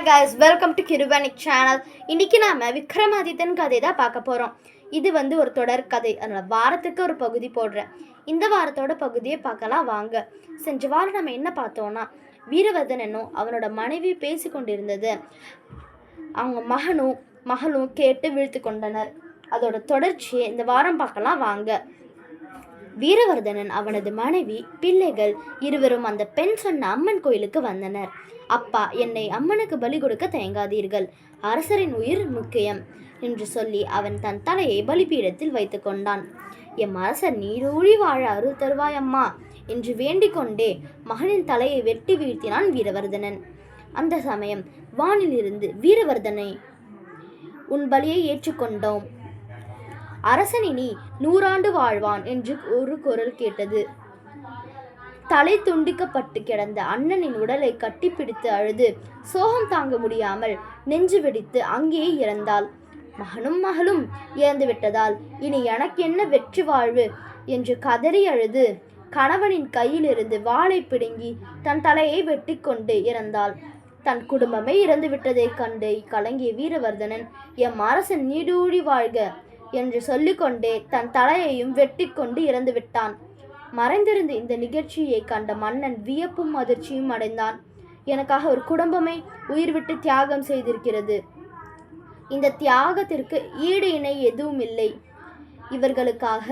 guys, welcome to Kirubanic channel. இன்னைக்கு நாம விக்ரமாதித்தன் கதை தான் பார்க்க போறோம். இது ஒரு தொடர் கதை. அதனால வாரத்துக்கு ஒரு பகுதி போடுறேன். இந்த வாரத்தோட பகுதியை பார்க்கலாம் வாங்க. செஞ்ச வாரம் நம்ம என்ன பார்த்தோம்னா வீரவர்தனனும் அவனோட மனைவி பேசி கொண்டிருந்தது அவங்க மகளும் கேட்டு வீழ்த்து கொண்டனர். அதோட தொடர்ச்சியை இந்த வாரம் பார்க்கலாம் வாங்க. வீரவர்தனன் அவனது மனைவி பிள்ளைகள் இருவரும் அந்த பெண் சொன்ன அம்மன் கோயிலுக்கு வந்தனர். அப்பா, என்னை அம்மனுக்கு பலி கொடுக்க தயங்காதீர்கள், அரசரின் உயிர் முக்கியம் என்று சொல்லி அவன் தன் தலையை பலிபீடத்தில் வைத்து கொண்டான். எம் அரசர் நீரூழி வாழ அருள் தருவாய் அம்மா என்று வேண்டிக் கொண்டே மகனின் தலையை வெட்டி வீழ்த்தினான் வீரவர்தனன். அந்த சமயம் வானில் இருந்து வீரவர்தனை, உன் பலியை ஏற்றுக்கொண்டோம், அரசன் இனி 100 ஆண்டு வாழ்வான் என்று ஒரு குரல் கேட்டது. தலை துண்டிக்கப்பட்டு கிடந்த அண்ணனின் உடலை கட்டிப்பிடித்து அழுது சோகம் தாங்க முடியாமல் நெஞ்சு வெடித்து அங்கேயே இறந்தாள். மகனும் இறந்து விட்டதால் இனி எனக்கு என்ன வெற்றி வாழ்வு என்று கதறி அழுது கணவனின் கையிலிருந்து வாளை பிடுங்கி தன் தலையை வெட்டி கொண்டு இறந்தாள். தன் குடும்பமே இறந்து விட்டதை கண்டு கலங்கிய வீரவர்தனன், எம் அரசன் நீடூழி வாழ்க என்று சொல்லிக்கொண்டே தன் தலையையும் வெட்டி கொண்டு இறந்து விட்டான். மறைந்திருந்த இந்த நிகழ்ச்சியை கண்ட மன்னன் வியப்பும் அதிர்ச்சியும் அடைந்தான். எனக்காக ஒரு குடும்பமே உயிர் விட்டு தியாகம் செய்திருக்கிறது. இந்த தியாகத்திற்கு ஈடு இணை எதுவும் இல்லை. இவர்களுக்காக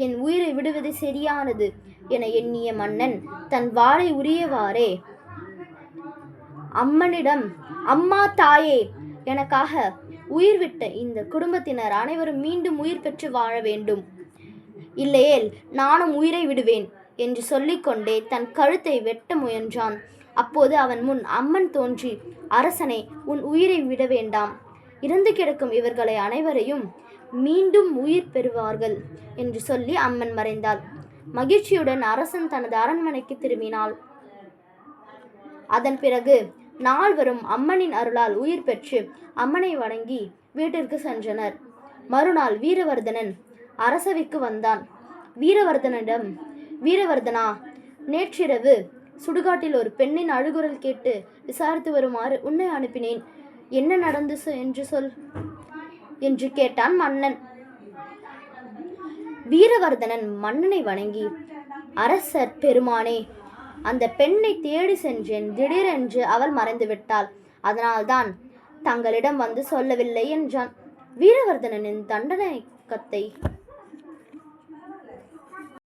என் உயிரை விடுவது சரியானது என எண்ணிய மன்னன் தன் வாளை உரியவாறே அம்மனிடம், அம்மா தாயே, எனக்காக உயிர் விட்ட இந்த குடும்பத்தினர் அனைவரும் மீண்டும் உயிர் பெற்று வாழ வேண்டும், இல்லையேல் நானும் உயிரை விடுவேன் என்று சொல்லிக்கொண்டே தன் கழுத்தை வெட்ட முயன்றான். அப்போது அவன் முன் அம்மன் தோன்றி, அரசனை, உன் உயிரை விட வேண்டாம், இறந்து கிடக்கும் இவர்களை அனைவரையும் மீண்டும் உயிர் பெறுவார்கள் என்று சொல்லி அம்மன் மறைந்தாள். மகிழ்ச்சியுடன் அரசன் தனது அரண்மனைக்கு திரும்பினாள். அதன் பிறகு நால்வரும் அம்மனின் அருளால் உயிர் பெற்று அம்மனை வணங்கி வீட்டிற்கு சென்றனர். மறுநாள் வீரவர்தனன் அரசவைக்கு வந்தான். வீரவர்தனிடம், வீரவர்தனா, நேற்றிரவு சுடுகாட்டில் ஒரு பெண்ணின் அழுகுரல் கேட்டு விசாரித்து வருமாறு உன்னை அனுப்பினேன், என்ன நடந்து என்று சொல் என்று கேட்டான் மன்னன். வீரவர்தனன் மன்னனை வணங்கி, அரசர் பெருமானே, அந்த பெண்ணை தேடி சென்றேன், திடீரென்று அவள் மறைந்து விட்டாள், அதனால்தான் தங்களிடம் வந்து சொல்லவில்லை என்றான். வீரவர்தனனின் தண்டனை கத்தை